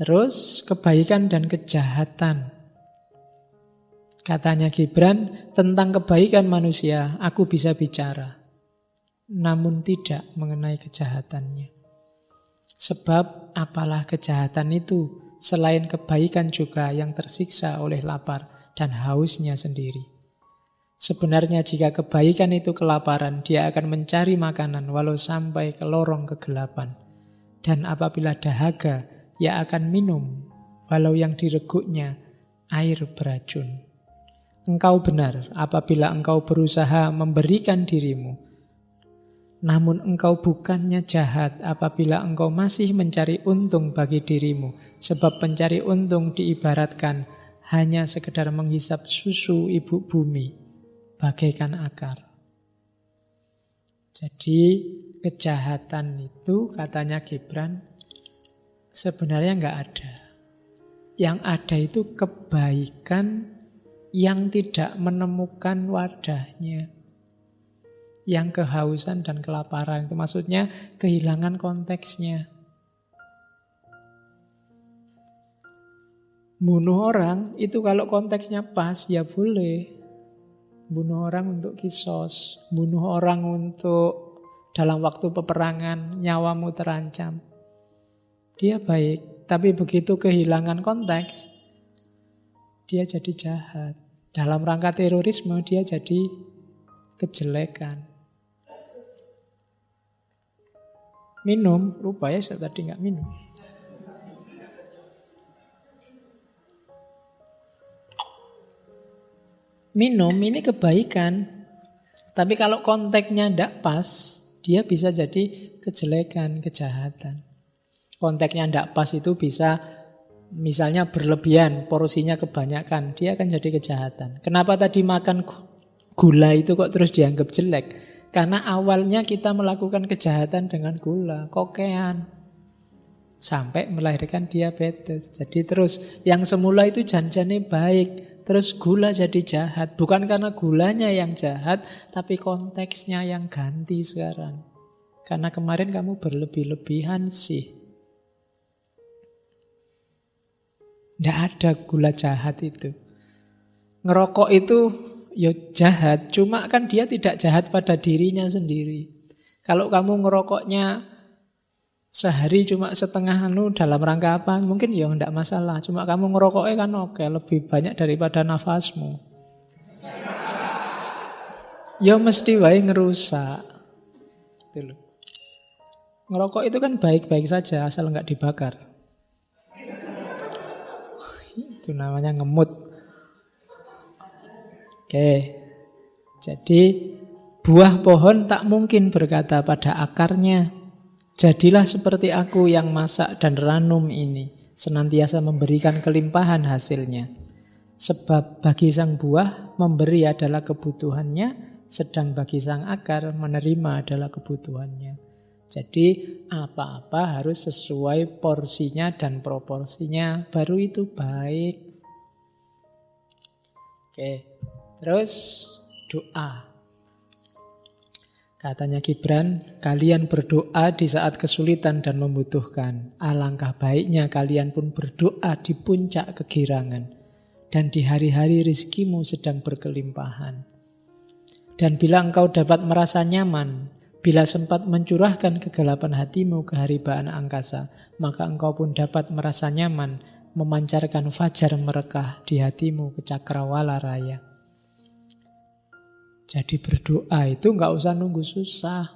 Terus kebaikan dan kejahatan. Katanya Gibran, tentang kebaikan manusia aku bisa bicara, namun tidak mengenai kejahatannya. Sebab apalah kejahatan itu selain kebaikan juga yang tersiksa oleh lapar dan hausnya sendiri. Sebenarnya jika kebaikan itu kelaparan, dia akan mencari makanan walau sampai ke lorong kegelapan. Dan apabila dahaga, ia akan minum walau yang direguknya air beracun. Engkau benar apabila engkau berusaha memberikan dirimu, namun engkau bukannya jahat apabila engkau masih mencari untung bagi dirimu, sebab pencari untung diibaratkan hanya sekedar menghisap susu ibu bumi bagaikan akar. Jadi kejahatan itu katanya Gibran sebenarnya enggak ada. Yang ada itu kebaikan yang tidak menemukan wadahnya. Yang kehausan dan kelaparan itu maksudnya kehilangan konteksnya. Bunuh orang itu kalau konteksnya pas ya boleh. Bunuh orang untuk kisos, bunuh orang untuk dalam waktu peperangan nyawamu terancam. Dia baik, tapi begitu kehilangan konteks dia jadi jahat. Dalam rangka terorisme dia jadi kejelekan. Minum, lupa ya saya tadi nggak minum. Minum ini kebaikan. Tapi kalau konteksnya tidak pas, dia bisa jadi kejelekan, kejahatan. Konteksnya tidak pas itu bisa misalnya berlebihan, porsinya kebanyakan, dia akan jadi kejahatan. Kenapa tadi makan gula itu kok terus dianggap jelek? Karena awalnya kita melakukan kejahatan dengan gula, kokean, sampai melahirkan diabetes. Jadi terus yang semula itu janjane baik, terus gula jadi jahat. Bukan karena gulanya yang jahat, tapi konteksnya yang ganti sekarang. Karena kemarin kamu berlebih-lebihan sih. Tidak ada gula jahat itu. Ngerokok itu ya jahat, cuma kan dia tidak jahat pada dirinya sendiri. Kalau kamu ngerokoknya sehari cuma setengah dalam rangka apa, mungkin ya tidak masalah. Cuma kamu ngerokoknya kan oke, lebih banyak daripada nafasmu. Ya mesti wae ngerusak. Itu loh. Ngerokok itu kan baik-baik saja asal nggak dibakar. Itu namanya ngemut. Oke. Jadi buah pohon tak mungkin berkata pada akarnya, jadilah seperti aku yang masak dan ranum ini, senantiasa memberikan kelimpahan hasilnya. Sebab bagi sang buah memberi adalah kebutuhannya, sedang bagi sang akar menerima adalah kebutuhannya. Jadi apa-apa harus sesuai porsinya dan proporsinya, baru itu baik. Oke, terus doa. Katanya Gibran, kalian berdoa di saat kesulitan dan membutuhkan. Alangkah baiknya kalian pun berdoa di puncak kegirangan dan di hari-hari rizkimu sedang berkelimpahan. Dan bila engkau dapat merasa nyaman, bila sempat mencurahkan kegelapan hatimu ke haribaan angkasa, maka engkau pun dapat merasa nyaman memancarkan fajar merekah di hatimu ke cakrawala raya. Jadi berdoa itu enggak usah nunggu susah.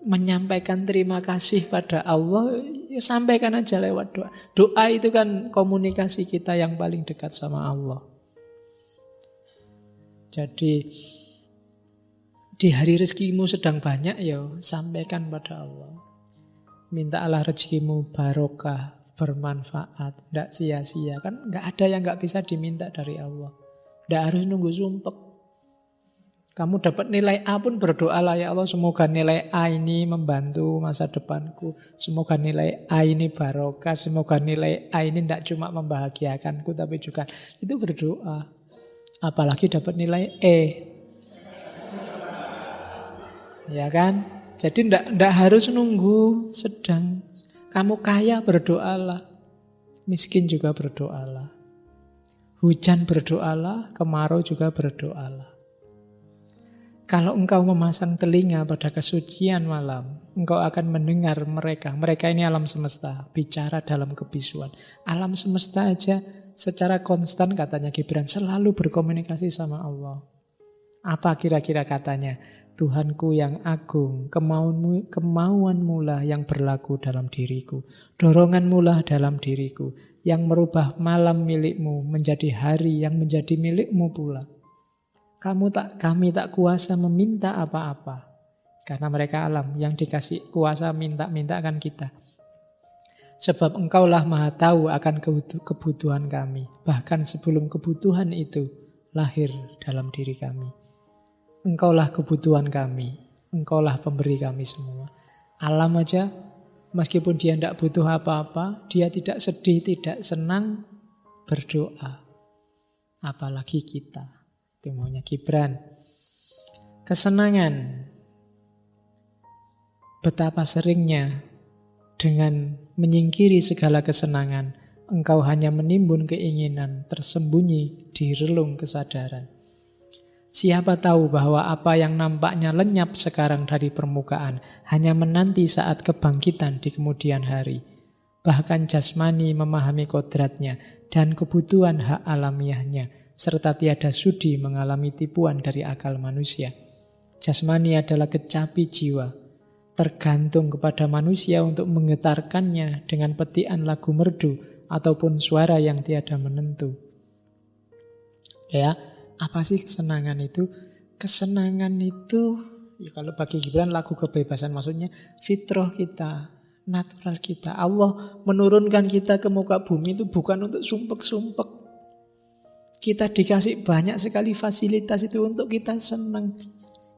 Menyampaikan terima kasih pada Allah, ya sampaikan aja lewat doa. Doa itu kan komunikasi kita yang paling dekat sama Allah. Jadi di hari rezekimu sedang banyak, ya sampaikan pada Allah. Minta Allah rezekimu barokah, bermanfaat, tidak sia-sia. Kan nggak ada yang nggak bisa diminta dari Allah. Tidak harus nunggu sumpek. Kamu dapat nilai A pun berdoalah, ya Allah semoga nilai A ini membantu masa depanku. Semoga nilai A ini barokah. Semoga nilai A ini tidak cuma membahagiakanku tapi juga. Itu berdoa. Apalagi dapat nilai E. Ya kan? Jadi ndak harus nunggu sedang. Kamu kaya berdoalah. miskin juga berdoalah. Hujan berdoalah, kemarau juga berdoalah. Kalau engkau memasang telinga pada kesucian malam, engkau akan mendengar mereka. Mereka ini alam semesta, bicara dalam kebisuan. Alam semesta aja secara konstan katanya Gibran selalu berkomunikasi sama Allah. Apa kira-kira katanya? Tuhanku yang agung, kemauanmu lah yang berlaku dalam diriku. Doronganmu lah dalam diriku, yang merubah malam milikmu menjadi hari yang menjadi milikmu pula. Kami tak kuasa meminta apa-apa. Karena mereka alam, yang dikasih kuasa minta-minta kan kita. Sebab engkaulah maha tahu akan kebutuhan kami. Bahkan sebelum kebutuhan itu lahir dalam diri kami. Engkaulah kebutuhan kami. Engkaulah pemberi kami semua. Alam aja, meskipun dia tidak butuh apa-apa, dia tidak sedih, tidak senang, berdoa. Apalagi kita. Itu maunya Gibran. Kesenangan. Betapa seringnya dengan menyingkiri segala kesenangan, engkau hanya menimbun keinginan tersembunyi di relung kesadaran. Siapa tahu bahwa apa yang nampaknya lenyap sekarang dari permukaan hanya menanti saat kebangkitan di kemudian hari. Bahkan jasmani memahami kodratnya dan kebutuhan hak alamiahnya, serta tiada sudi mengalami tipuan dari akal manusia. Jasmani adalah kecapi jiwa, tergantung kepada manusia untuk menggetarkannya dengan petikan lagu merdu ataupun suara yang tiada menentu. Ya, apa sih kesenangan itu? Kesenangan itu, ya kalau bagi Gibran lagu kebebasan maksudnya fitrah kita, natural kita. Allah menurunkan kita ke muka bumi itu bukan untuk sumpek-sumpek. Kita dikasih banyak sekali fasilitas itu untuk kita senang.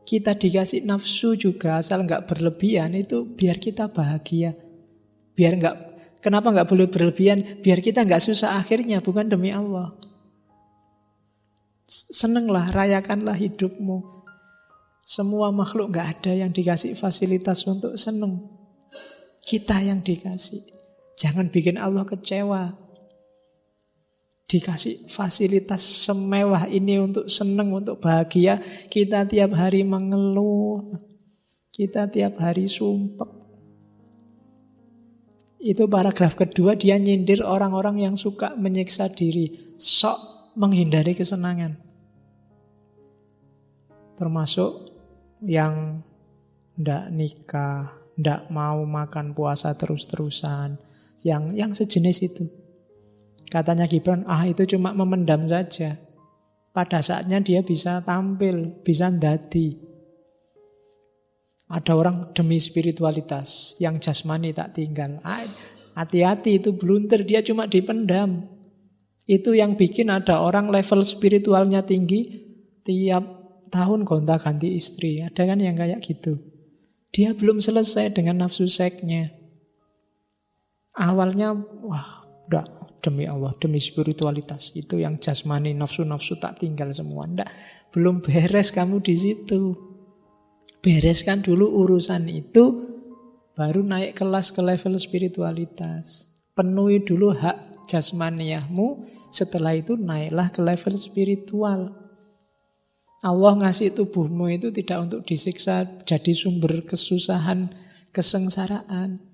Kita dikasih nafsu juga asal nggak berlebihan itu biar kita bahagia. Kenapa nggak boleh berlebihan? Biar kita nggak susah akhirnya, bukan demi Allah. Senenglah, rayakanlah hidupmu. Semua makhluk nggak ada yang dikasih fasilitas untuk seneng. Kita yang dikasih. Jangan bikin Allah kecewa. Dikasih fasilitas semewah ini untuk seneng, untuk bahagia. Kita tiap hari mengeluh. Kita tiap hari sumpek. Itu paragraf kedua, dia nyindir orang-orang yang suka menyiksa diri. Sok menghindari kesenangan. Termasuk yang ndak nikah, ndak mau makan puasa terus-terusan. Yang sejenis itu. Katanya Gibran, itu cuma memendam saja. Pada saatnya dia bisa tampil, bisa ndadi. Ada orang demi spiritualitas, yang jasmani tak tinggal. Hati-hati itu blunter, dia cuma dipendam. Itu yang bikin ada orang level spiritualnya tinggi, tiap tahun gonta-ganti istri. Ada kan yang kayak gitu. Dia belum selesai dengan nafsu seksnya. Awalnya, udah demi Allah, demi spiritualitas. Itu yang jasmani, nafsu-nafsu tak tinggal semua. Nggak, belum beres kamu di situ. Bereskan dulu urusan itu, baru naik kelas ke level spiritualitas. Penuhi dulu hak jasmaniahmu, setelah itu naiklah ke level spiritual. Allah ngasih tubuhmu itu tidak untuk disiksa, jadi sumber kesusahan, kesengsaraan.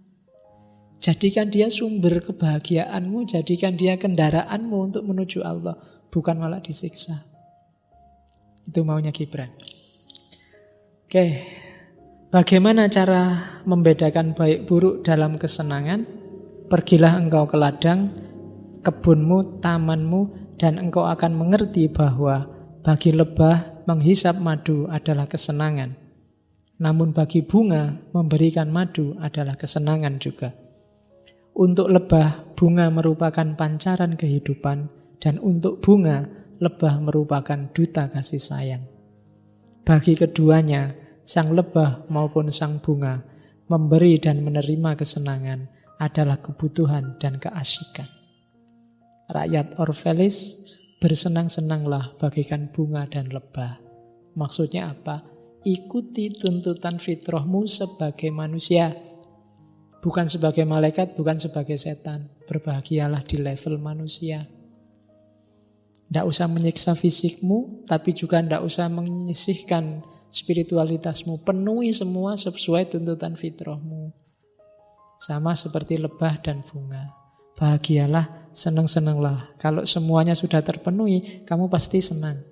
Jadikan dia sumber kebahagiaanmu, jadikan dia kendaraanmu untuk menuju Allah, bukan malah disiksa. Itu maunya Gibran. Oke, bagaimana cara membedakan baik buruk dalam kesenangan? Pergilah engkau ke ladang, kebunmu, tamanmu, dan engkau akan mengerti bahwa bagi lebah menghisap madu adalah kesenangan. Namun bagi bunga memberikan madu adalah kesenangan juga. Untuk lebah, bunga merupakan pancaran kehidupan, dan untuk bunga, lebah merupakan duta kasih sayang. Bagi keduanya, sang lebah maupun sang bunga, memberi dan menerima kesenangan adalah kebutuhan dan keasikan. Rakyat Orphelis, bersenang-senanglah bagikan bunga dan lebah. Maksudnya apa? Ikuti tuntutan fitrahmu sebagai manusia. Bukan sebagai malaikat, bukan sebagai setan. Berbahagialah di level manusia. Tidak usah menyiksa fisikmu, tapi juga tidak usah menyisihkan spiritualitasmu. Penuhi semua sesuai tuntutan fitrahmu. Sama seperti lebah dan bunga. Bahagialah, senang-senanglah. Kalau semuanya sudah terpenuhi, kamu pasti senang.